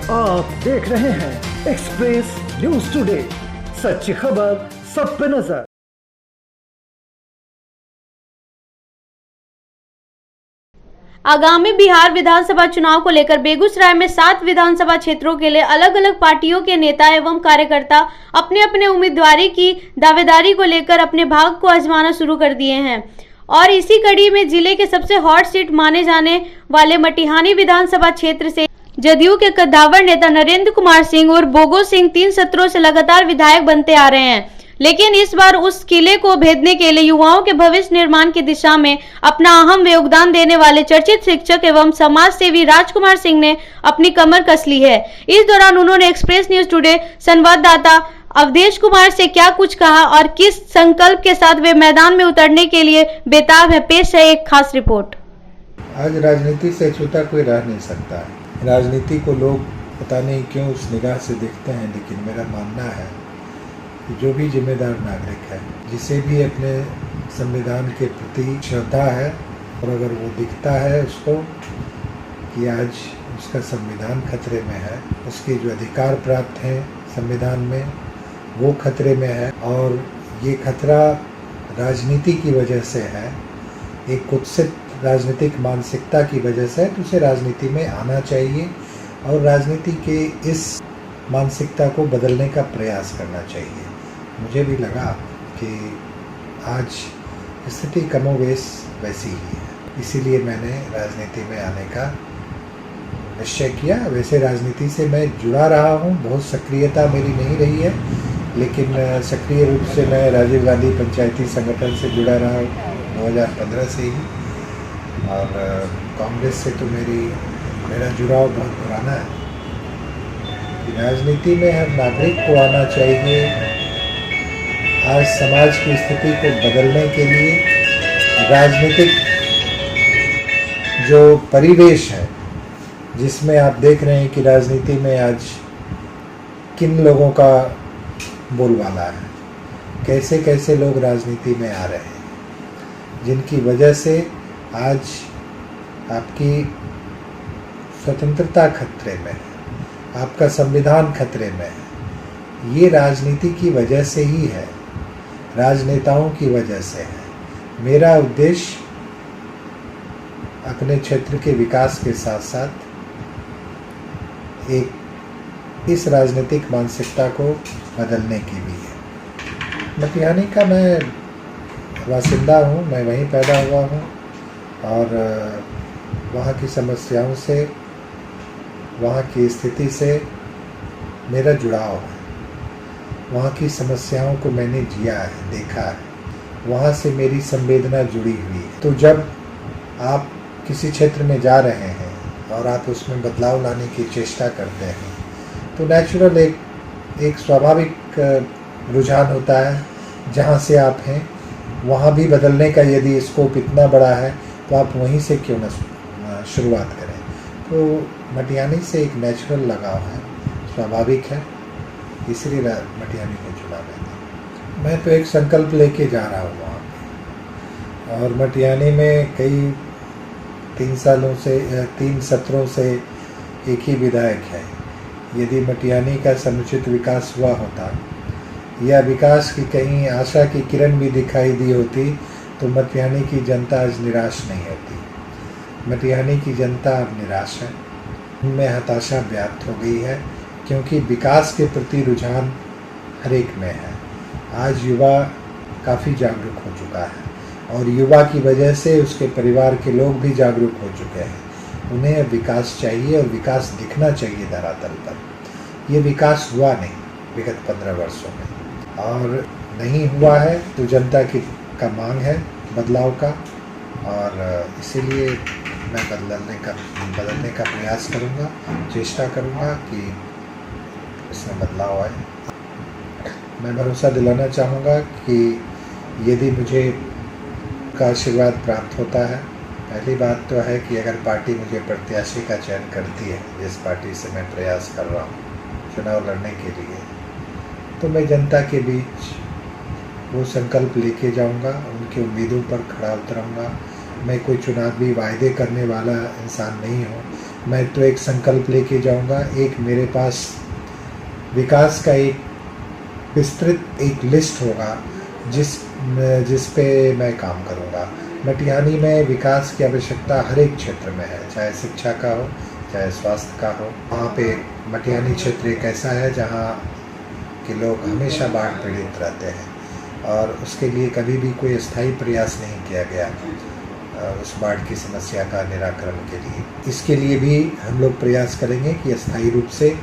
आप देख रहे हैं एक्सप्रेस न्यूज टुडे, सच्ची खबर सब पे नजर। आगामी बिहार विधानसभा चुनाव को लेकर बेगूसराय में 7 विधानसभा क्षेत्रों के लिए अलग अलग पार्टियों के नेता एवं कार्यकर्ता अपने अपने उम्मीदवारी की दावेदारी को लेकर अपने भाग्य को आजमाना शुरू कर दिए हैं। और इसी कड़ी में जिले के सबसे हॉट सीट माने जाने वाले मटिहानी विधानसभा क्षेत्र से जदयू के कद्दावर नेता नरेंद्र कुमार सिंह और बोगो सिंह 3 सत्रों से लगातार विधायक बनते आ रहे हैं। लेकिन इस बार उस किले को भेदने के लिए युवाओं के भविष्य निर्माण की दिशा में अपना अहम योगदान देने वाले चर्चित शिक्षक एवं समाज सेवी राजकुमार सिंह ने अपनी कमर कस ली है। इस दौरान उन्होंने एक्सप्रेस न्यूज टुडे संवाददाता अवधेश कुमार से क्या कुछ कहा और किस संकल्प के साथ वे मैदान में उतरने के लिए बेताब है। पेश है एक खास रिपोर्ट। आज राजनीति से छूटा कोई रह नहीं सकता है। राजनीति को लोग पता नहीं क्यों उस निगाह से देखते हैं, लेकिन मेरा मानना है कि जो भी जिम्मेदार नागरिक है, जिसे भी अपने संविधान के प्रति श्रद्धा है और अगर वो दिखता है उसको कि आज उसका संविधान खतरे में है, उसके जो अधिकार प्राप्त हैं संविधान में वो खतरे में है और ये खतरा राजनीति की वजह से है, एक कुत्सित राजनीतिक मानसिकता की वजह से, तो उसे राजनीति में आना चाहिए और राजनीति के इस मानसिकता को बदलने का प्रयास करना चाहिए। मुझे भी लगा कि आज स्थिति कमोवेश वैसी ही है, इसीलिए मैंने राजनीति में आने का निश्चय किया। वैसे राजनीति से मैं जुड़ा रहा हूँ, बहुत सक्रियता मेरी नहीं रही है, लेकिन सक्रिय रूप से मैं राजीव गांधी पंचायती संगठन से जुड़ा रहा हूँ 2015 से ही, और कांग्रेस से तो मेरा जुड़ाव बहुत पुराना है। राजनीति में हर नागरिक को आना चाहिए। आज समाज की स्थिति को बदलने के लिए राजनीतिक जो परिवेश है, जिसमें आप देख रहे हैं कि राजनीति में आज किन लोगों का बोलबाला है, कैसे कैसे लोग राजनीति में आ रहे हैं, जिनकी वजह से आज आपकी स्वतंत्रता खतरे में है, आपका संविधान खतरे में है। ये राजनीति की वजह से ही है, राजनेताओं की वजह से है। मेरा उद्देश्य अपने क्षेत्र के विकास के साथ साथ एक इस राजनीतिक मानसिकता को बदलने की भी है। मटिहानी का मैं बासिंदा हूँ, मैं वहीं पैदा हुआ हूँ और वहाँ की समस्याओं से, वहाँ की स्थिति से मेरा जुड़ाव है। वहाँ की समस्याओं को मैंने जिया है, देखा है, वहाँ से मेरी संवेदना जुड़ी हुई है। तो जब आप किसी क्षेत्र में जा रहे हैं और आप उसमें बदलाव लाने की चेष्टा करते हैं, तो नेचुरल एक स्वाभाविक रुझान होता है। जहाँ से आप हैं वहाँ भी बदलने का यदि स्कोप इतना बड़ा है तो आप वहीं से क्यों न शुरुआत करें। तो मटिहानी से एक नेचुरल लगाव है, स्वाभाविक है, इसलिए मटिहानी को चुना मैंने। मैं तो एक संकल्प लेके जा रहा हूँ वहाँ पे, और मटिहानी में कई 3 सत्रों से एक ही विधायक है। यदि मटिहानी का समुचित विकास हुआ होता या विकास की कहीं आशा की किरण भी दिखाई दी होती तो मटिहानी की जनता आज निराश नहीं होती। मटिहानी की जनता अब निराश है, उनमें हताशा व्याप्त हो गई है, क्योंकि विकास के प्रति रुझान हर एक में है। आज युवा काफ़ी जागरूक हो चुका है और युवा की वजह से उसके परिवार के लोग भी जागरूक हो चुके हैं। उन्हें अब विकास चाहिए और विकास दिखना चाहिए धरातल पर। ये विकास हुआ नहीं विगत 15 वर्षों में, और नहीं हुआ है तो जनता का मांग है बदलाव का, और इसीलिए मैं बदलने का प्रयास करूँगा, चेष्टा करूँगा कि इसमें बदलाव आए। मैं भरोसा दिलाना चाहूँगा कि यदि मुझे का आशीर्वाद प्राप्त होता है, पहली बात तो है कि अगर पार्टी मुझे प्रत्याशी का चयन करती है, जिस पार्टी से मैं प्रयास कर रहा हूँ चुनाव लड़ने के लिए, तो मैं जनता के बीच वो संकल्प लेके जाऊंगा, उनकी उम्मीदों पर खड़ा उतरूंगा। मैं कोई चुनावी वायदे करने वाला इंसान नहीं हूँ। मैं तो एक संकल्प लेके जाऊंगा। एक मेरे पास विकास का एक विस्तृत एक लिस्ट होगा जिस पे मैं काम करूंगा। मटिहानी में विकास की आवश्यकता हर एक क्षेत्र में है, चाहे शिक्षा का हो, चाहे स्वास्थ्य का हो। वहाँ पे मटिहानी क्षेत्र एक ऐसा है जहाँ के लोग हमेशा बाढ़ पीड़ित रहते हैं और उसके लिए कभी भी कोई स्थायी प्रयास नहीं किया गया उस बाढ़ की समस्या का निराकरण के लिए। इसके लिए भी हम लोग प्रयास करेंगे कि अस्थायी रूप से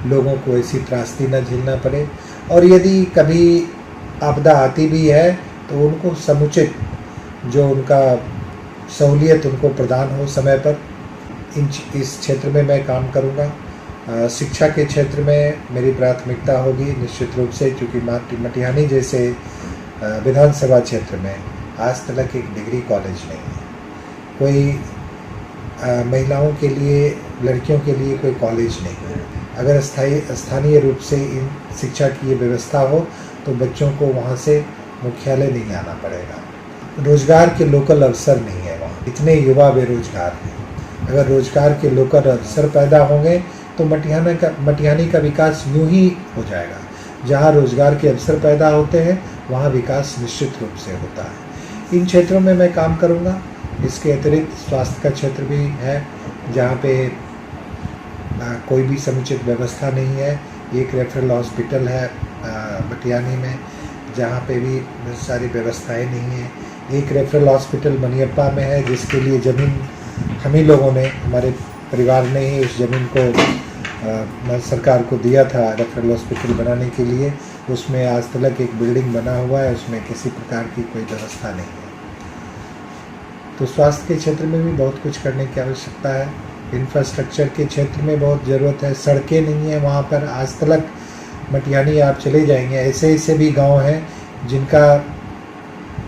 लोगों को ऐसी त्रासदी न झेलना पड़े, और यदि कभी आपदा आती भी है तो उनको समुचित जो उनका सहूलियत उनको प्रदान हो समय पर। इस क्षेत्र में मैं काम करूँगा। शिक्षा के क्षेत्र में मेरी प्राथमिकता होगी निश्चित रूप से, क्योंकि मटिहानी जैसे विधानसभा क्षेत्र में आज तक एक डिग्री कॉलेज नहीं है, कोई महिलाओं के लिए, लड़कियों के लिए कोई कॉलेज नहीं है। अगर स्थानीय रूप से इन शिक्षा की ये व्यवस्था हो तो बच्चों को वहाँ से मुख्यालय नहीं आना पड़ेगा। रोजगार के लोकल अवसर नहीं है वहाँ, इतने युवा बेरोजगार हैं। अगर रोजगार के लोकल अवसर पैदा होंगे तो मटिहानी का विकास यूँ ही हो जाएगा। जहाँ रोजगार के अवसर पैदा होते हैं वहाँ विकास निश्चित रूप से होता है। इन क्षेत्रों में मैं काम करूँगा। इसके अतिरिक्त स्वास्थ्य का क्षेत्र भी है जहाँ पे कोई भी समुचित व्यवस्था नहीं है। एक रेफरल हॉस्पिटल है मटिहानी में जहाँ पे भी सारी व्यवस्थाएं नहीं है। एक रेफरल हॉस्पिटल मनियप्पा में है जिसके लिए ज़मीन हम ही लोगों ने, हमारे परिवार ने ही उस ज़मीन को सरकार को दिया था रेफरल हॉस्पिटल बनाने के लिए। उसमें आज तक एक बिल्डिंग बना हुआ है, उसमें किसी प्रकार की कोई व्यवस्था नहीं है। तो स्वास्थ्य के क्षेत्र में भी बहुत कुछ करने की आवश्यकता है। इंफ्रास्ट्रक्चर के क्षेत्र में बहुत ज़रूरत है। सड़कें नहीं है वहाँ पर। आज तक मटिहानी आप चले जाएंगे, ऐसे ऐसे भी गांव हैं जिनका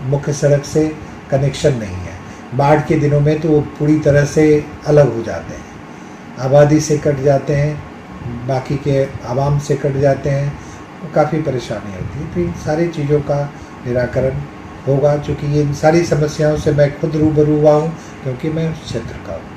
मुख्य सड़क से कनेक्शन नहीं है। बाढ़ के दिनों में तो वो पूरी तरह से अलग हो जाते हैं, आबादी से कट जाते हैं, बाकी के आवाम से कट जाते हैं, तो काफ़ी परेशानी होती है। तो इन सारी चीज़ों का निराकरण होगा, चूँकि ये इन सारी समस्याओं से मैं खुद रूबरू हुआ हूँ क्योंकि मैं उस क्षेत्र का हूँ।